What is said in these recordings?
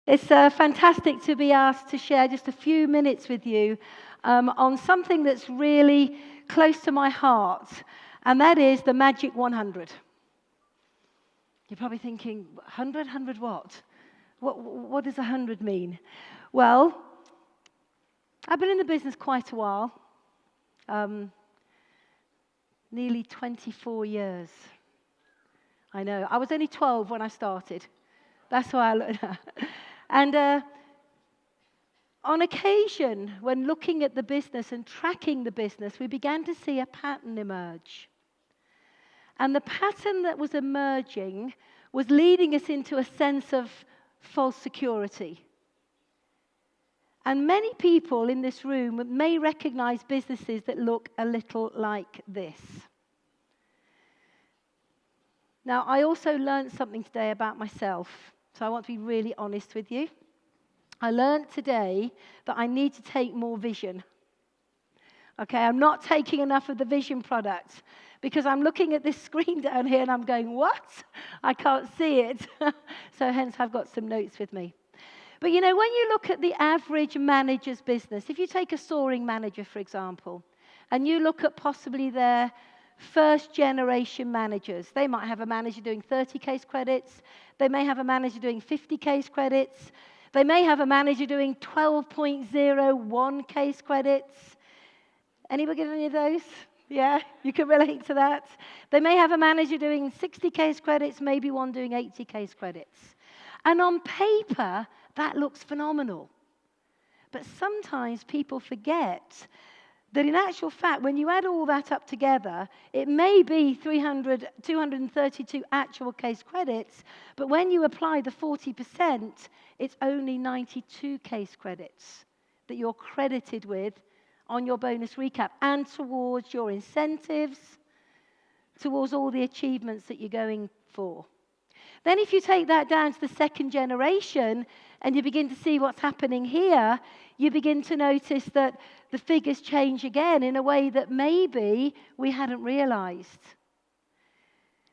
It's fantastic to be asked to share just a few minutes with you on something that's really close to my heart, and that is the Magic 100. You're probably thinking, 100? 100 what? What does 100 mean? Well, I've been in the business quite a while, nearly 24 years. I know. I was only 12 when I started. That's why I looked at. And on occasion, when looking at the business and tracking the business, we began to see a pattern emerge. And the pattern that was emerging was leading us into a sense of false security. And many people in this room may recognize businesses that look a little like this. Now, I also learned something today about myself, so I want to be really honest with you. I learned today that I need to take more vision. Okay, I'm not taking enough of the vision product because I'm looking at this screen down here and I'm going, what? I can't see it. So hence I've got some notes with me. But you know, when you look at the average manager's business, if you take a soaring manager, for example, and you look at possibly their first generation managers, they might have a manager doing 30 case credits. They may have a manager doing 50 case credits. They may have a manager doing 12.01 case credits. Anybody get any of those? Yeah, you can relate to that. They may have a manager doing 60 case credits, maybe one doing 80 case credits. And on paper, that looks phenomenal. But sometimes people forget that in actual fact, when you add all that up together, it may be 232 actual case credits, but when you apply the 40%, it's only 92 case credits that you're credited with on your bonus recap and towards your incentives, towards all the achievements that you're going for. Then if you take that down to the second generation and you begin to see what's happening here, you begin to notice that the figures change again in a way that maybe we hadn't realized.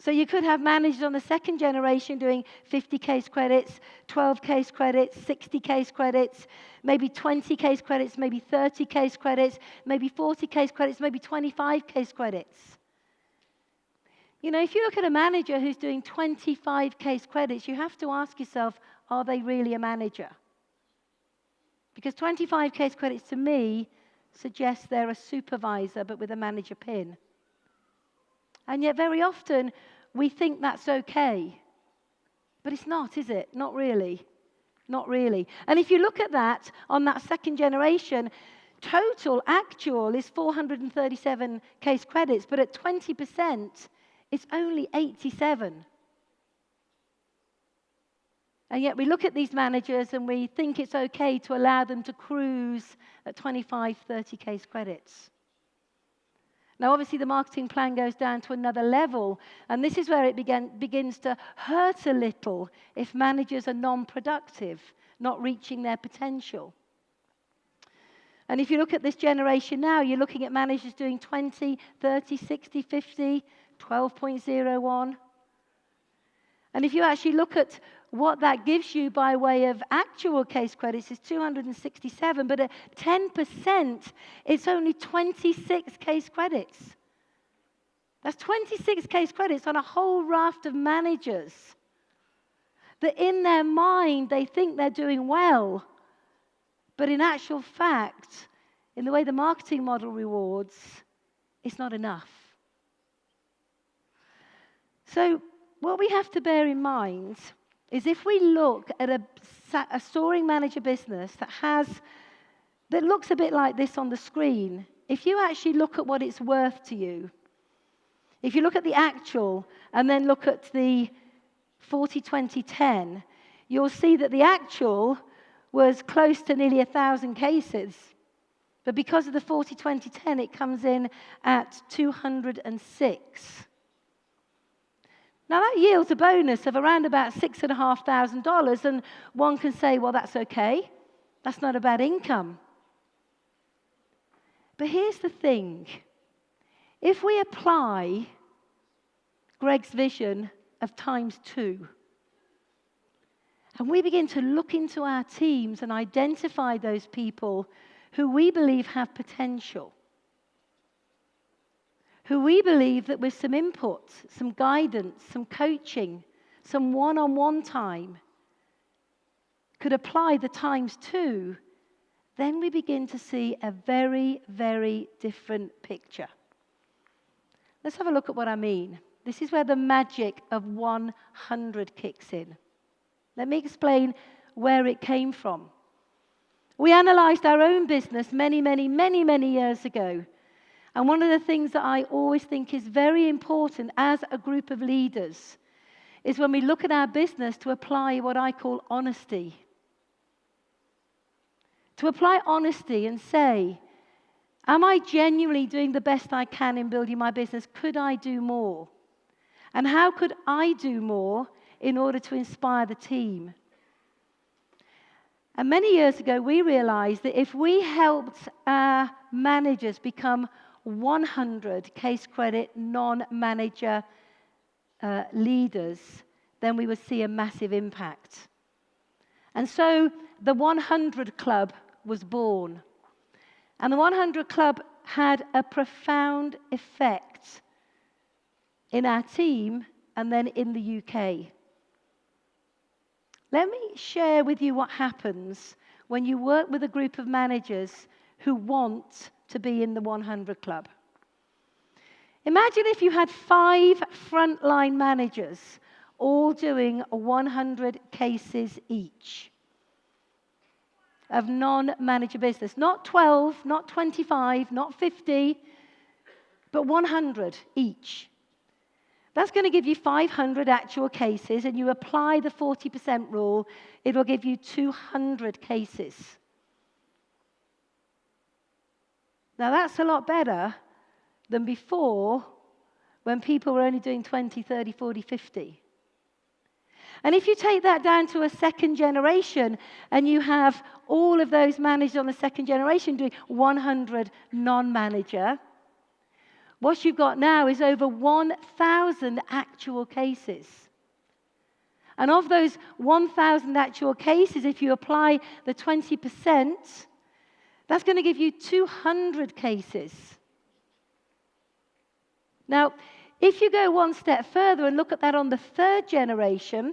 So you could have managers on the second generation doing 50 case credits, 12 case credits, 60 case credits, maybe 20 case credits, maybe 30 case credits, maybe 40 case credits, maybe 25 case credits. You know, if you look at a manager who's doing 25 case credits, you have to ask yourself, are they really a manager? Because 25 case credits to me suggests they're a supervisor but with a manager pin. And yet very often we think that's okay. But it's not, is it? Not really. Not really. And if you look at that on that second generation, total actual is 437 case credits, but at 20%, it's only 87. And yet we look at these managers and we think it's okay to allow them to cruise at 25, 30 case credits. Now, obviously, the marketing plan goes down to another level, and this is where it begins to hurt a little if managers are non-productive, not reaching their potential. And if you look at this generation now, you're looking at managers doing 20, 30, 60, 50, 12.01. And if you actually look at what that gives you by way of actual case credits is 267, but at 10%, it's only 26 case credits. That's 26 case credits on a whole raft of managers that in their mind, they think they're doing well. But in actual fact, in the way the marketing model rewards, it's not enough. So what we have to bear in mind is if we look at a soaring manager business that looks a bit like this on the screen, if you actually look at what it's worth to you, if you look at the actual and then look at the 40-20-10, you'll see that the actual was close to nearly 1,000 cases. But because of the 40-20-10, it comes in at 206. Now, that yields a bonus of around about $6,500, and one can say, well, that's okay. That's not a bad income. But here's the thing. If we apply Greg's vision of times 2, And we begin to look into our teams and identify those people who we believe have potential, who we believe that with some input, some guidance, some coaching, some one-on-one time, could apply the times two, then we begin to see a very, very different picture. Let's have a look at what I mean. This is where the magic of 100 kicks in. Let me explain where it came from. We analysed our own business many years ago. And one of the things that I always think is very important as a group of leaders is when we look at our business to apply what I call honesty. To apply honesty and say, am I genuinely doing the best I can in building my business? Could I do more? And how could I do more in order to inspire the team? And many years ago, we realized that if we helped our managers become 100 case credit non-manager leaders, then we would see a massive impact. And so the 100 Club was born. And the 100 Club had a profound effect in our team and then in the UK. Let me share with you what happens when you work with a group of managers who want to be in the 100 Club. Imagine if you had 5 frontline managers all doing 100 cases each of non-manager business. Not 12, not 25, not 50, but 100 each. That's going to give you 500 actual cases, and you apply the 40% rule, it will give you 200 cases. Now that's a lot better than before when people were only doing 20, 30, 40, 50. And if you take that down to a second generation and you have all of those managers on the second generation doing 100 non-manager, what you've got now is over 1,000 actual cases. And of those 1,000 actual cases, if you apply the 20%, that's going to give you 200 cases. Now, if you go one step further and look at that on the third generation,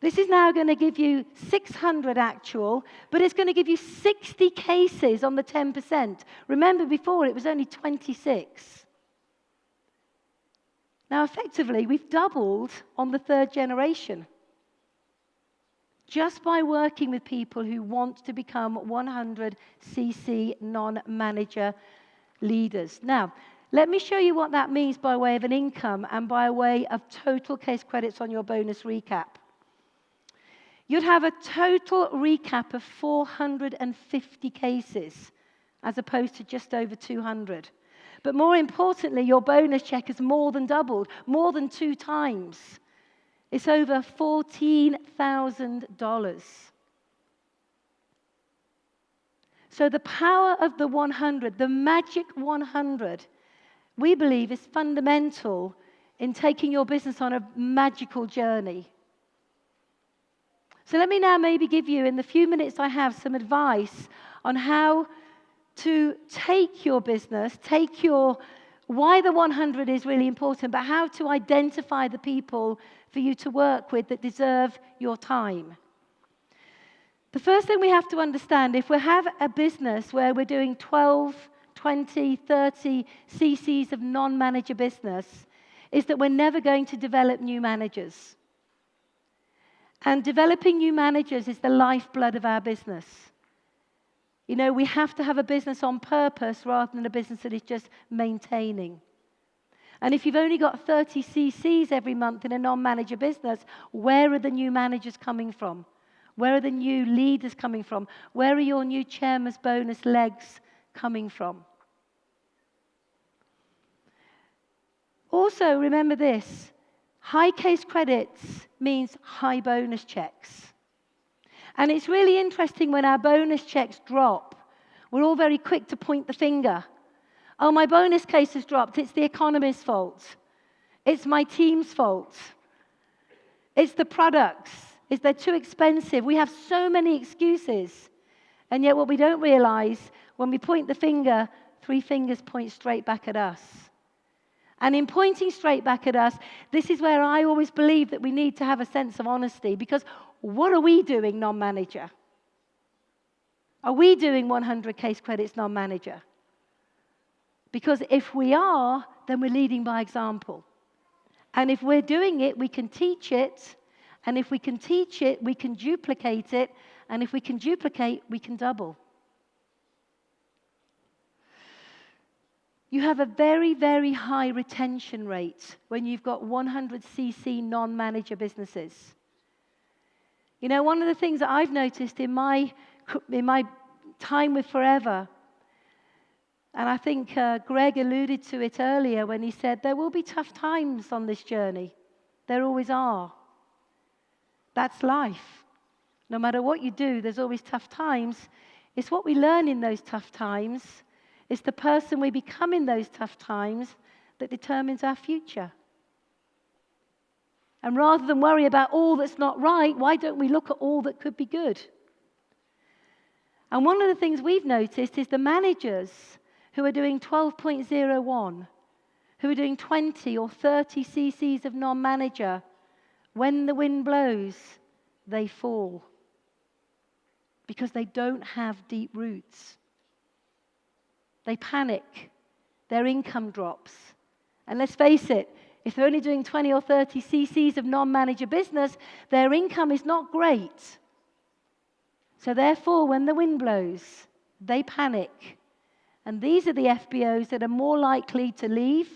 this is now going to give you 600 actual, but it's going to give you 60 cases on the 10%. Remember before, it was only 26. Now, effectively, we've doubled on the third generation just by working with people who want to become 100 CC non-manager leaders. Now, let me show you what that means by way of an income and by way of total case credits on your bonus recap. You'd have a total recap of 450 cases as opposed to just over 200. But more importantly, your bonus check has more than doubled, more than 2 times. It's over $14,000. So the power of the 100, the magic 100, we believe is fundamental in taking your business on a magical journey. So let me now maybe give you, in the few minutes I have, some advice on how to take your business, why the 100 is really important, but how to identify the people for you to work with that deserve your time. The first thing we have to understand, if we have a business where we're doing 12, 20, 30 CCs of non-manager business, is that we're never going to develop new managers. And developing new managers is the lifeblood of our business. You know, we have to have a business on purpose rather than a business that is just maintaining. And if you've only got 30 CCs every month in a non-manager business, where are the new managers coming from? Where are the new leaders coming from? Where are your new chairman's bonus legs coming from? Also, remember this. High case credits means high bonus checks. And it's really interesting when our bonus checks drop, we're all very quick to point the finger. Oh, my bonus case has dropped. It's the economist's fault. It's my team's fault. It's the products. is they're too expensive. We have so many excuses. And yet what we don't realize, when we point the finger, 3 fingers point straight back at us. And in pointing straight back at us, this is where I always believe that we need to have a sense of honesty, because what are we doing non-manager? Are we doing 100 case credits non-manager? Because if we are, then we're leading by example. And if we're doing it, we can teach it. And if we can teach it, we can duplicate it. And if we can duplicate, we can double. You have a very, very high retention rate when you've got 100cc non-manager businesses. You know, one of the things that I've noticed in my time with Forever, and I think Greg alluded to it earlier when he said, there will be tough times on this journey. There always are. That's life. No matter what you do, there's always tough times. It's what we learn in those tough times. It's the person we become in those tough times that determines our future. And rather than worry about all that's not right, why don't we look at all that could be good? And one of the things we've noticed is the managers who are doing 12.01, who are doing 20 or 30 cc's of non-manager, when the wind blows, they fall. Because they don't have deep roots. They panic. Their income drops. And let's face it, if they're only doing 20 or 30 cc's of non-manager business, their income is not great. So therefore, when the wind blows, they panic. And these are the FBOs that are more likely to leave,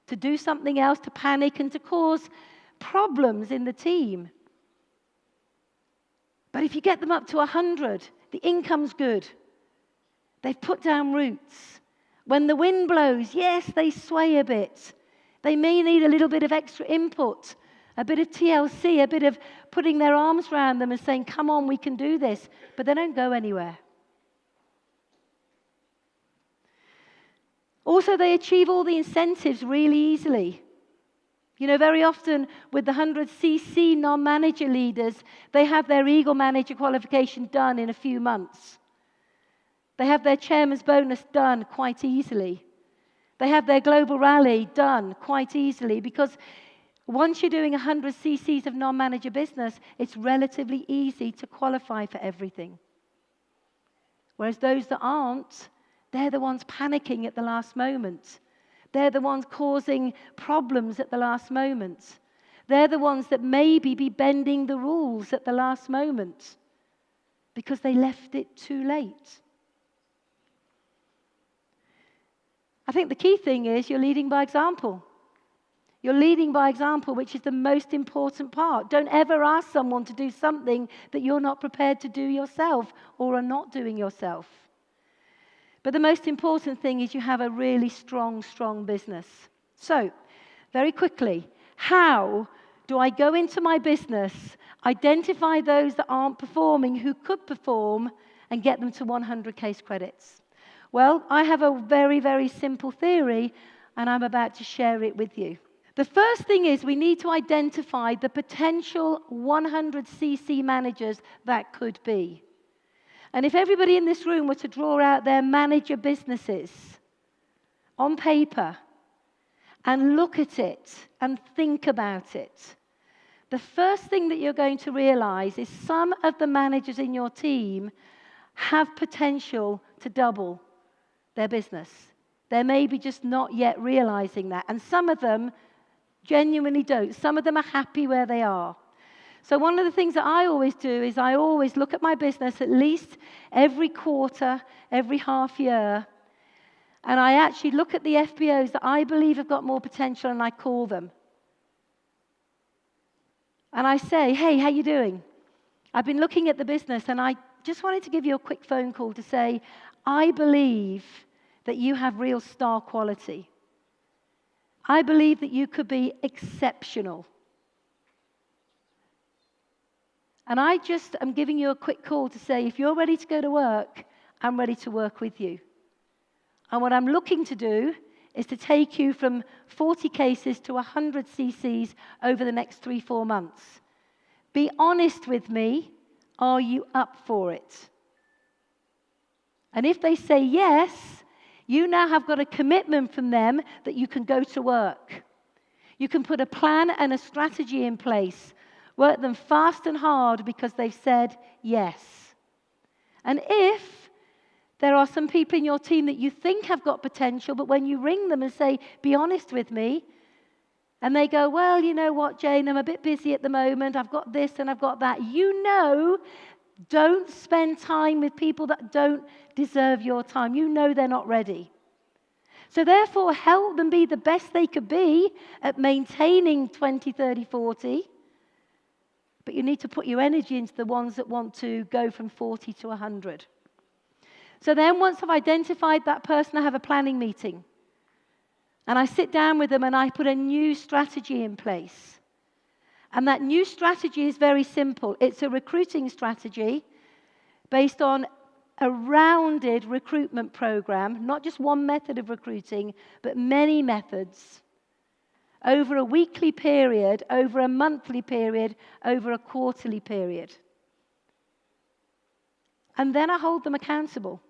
to do something else, to panic, and to cause problems in the team. But if you get them up to 100, the income's good. They've put down roots. When the wind blows, yes, they sway a bit. They may need a little bit of extra input, a bit of TLC, a bit of putting their arms around them and saying, come on, we can do this. But they don't go anywhere. Also, they achieve all the incentives really easily. You know, very often with the 100cc non-manager leaders, they have their Eagle Manager qualification done in a few months. They have their chairman's bonus done quite easily. They have their global rally done quite easily, because once you're doing 100 cc's of non-manager business, it's relatively easy to qualify for everything. Whereas those that aren't, they're the ones panicking at the last moment. They're the ones causing problems at the last moment. They're the ones that maybe be bending the rules at the last moment because they left it too late. I think the key thing is you're leading by example. You're leading by example, which is the most important part. Don't ever ask someone to do something that you're not prepared to do yourself or are not doing yourself. But the most important thing is you have a really strong business. So, very quickly, how do I go into my business, identify those that aren't performing, who could perform, and get them to 100 case credits? Well, I have a very, very simple theory, and I'm about to share it with you. The first thing is we need to identify the potential 100cc managers that could be. And if everybody in this room were to draw out their manager businesses on paper and look at it and think about it, the first thing that you're going to realize is some of the managers in your team have potential to double their business. They're maybe just not yet realizing that. And some of them genuinely don't. Some of them are happy where they are. So one of the things that I always do is I always look at my business at least every quarter, every half year, and I actually look at the FBOs that I believe have got more potential, and I call them. And I say, hey, how you doing? I've been looking at the business, and I just wanted to give you a quick phone call to say, I believe that you have real star quality. I believe that you could be exceptional. And I just am giving you a quick call to say, if you're ready to go to work, I'm ready to work with you. And what I'm looking to do is to take you from 40 cases to 100 cc's over the next 3-4 months. Be honest with me. Are you up for it? And if they say yes, you now have got a commitment from them that you can go to work. You can put a plan and a strategy in place. Work them fast and hard because they've said yes. And if there are some people in your team that you think have got potential, but when you ring them and say, be honest with me, and they go, well, you know what, Jayne, I'm a bit busy at the moment. I've got this and I've got that. You know, don't spend time with people that don't deserve your time. You know they're not ready. So therefore, help them be the best they could be at maintaining 20, 30, 40. But you need to put your energy into the ones that want to go from 40 to 100. So then once I've identified that person, I have a planning meeting. And I sit down with them and I put a new strategy in place. And that new strategy is very simple. It's a recruiting strategy based on a rounded recruitment program, not just one method of recruiting, but many methods, over a weekly period, over a monthly period, over a quarterly period. And then I hold them accountable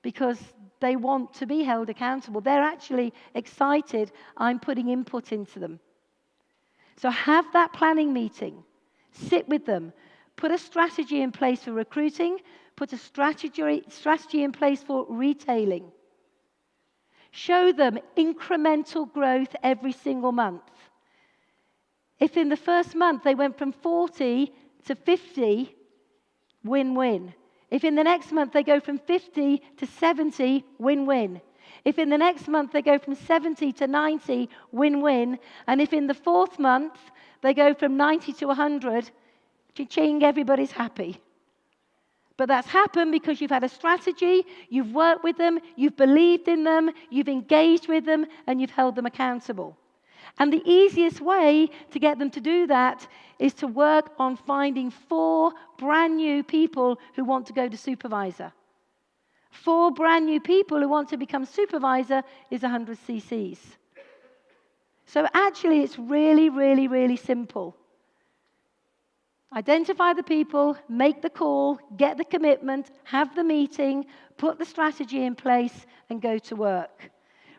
because they want to be held accountable. They're actually excited I'm putting input into them. So have that planning meeting. Sit with them. Put a strategy in place for recruiting. Put a strategy in place for retailing. Show them incremental growth every single month. If in the first month they went from 40 to 50, win-win. If in the next month they go from 50 to 70, win-win. If in the next month they go from 70 to 90, win-win. And if in the fourth month they go from 90 to 100, cha-ching, everybody's happy. But that's happened because you've had a strategy, you've worked with them, you've believed in them, you've engaged with them, and you've held them accountable. And the easiest way to get them to do that is to work on finding 4 brand new people who want to go to supervisor. 4 brand new people who want to become supervisor is 100 cc's. So actually it's really, really, really simple. Identify the people, make the call, get the commitment, have the meeting, put the strategy in place, and go to work.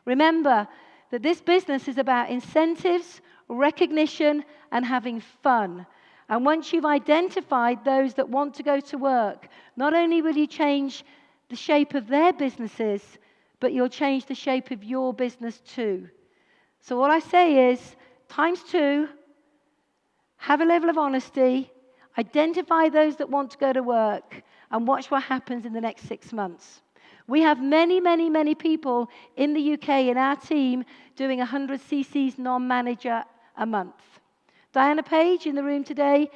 Remember that this business is about incentives, recognition, and having fun. And once you've identified those that want to go to work, not only will you change the shape of their businesses, but you'll change the shape of your business too. So what I say is, times 2, have a level of honesty, identify those that want to go to work, and watch what happens in the next 6 months. We have many, many, many people in the UK in our team doing 100 cc's non-manager a month. Diana Page in the room today,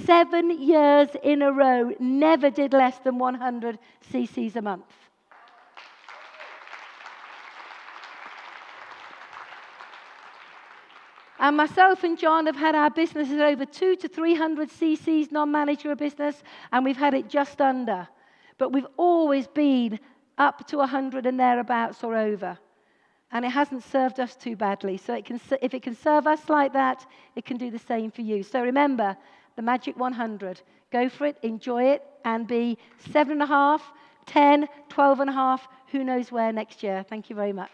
7 years in a row, never did less than 100 cc's a month. And myself and John have had our businesses over 200 to 300 cc's non-manager a business, and we've had it just under. But we've always been up to 100 and thereabouts or over. And it hasn't served us too badly. So if it can serve us like that, it can do the same for you. So remember, the magic 100. Go for it, enjoy it, and be 7.5, 10, 12.5, who knows where next year. Thank you very much.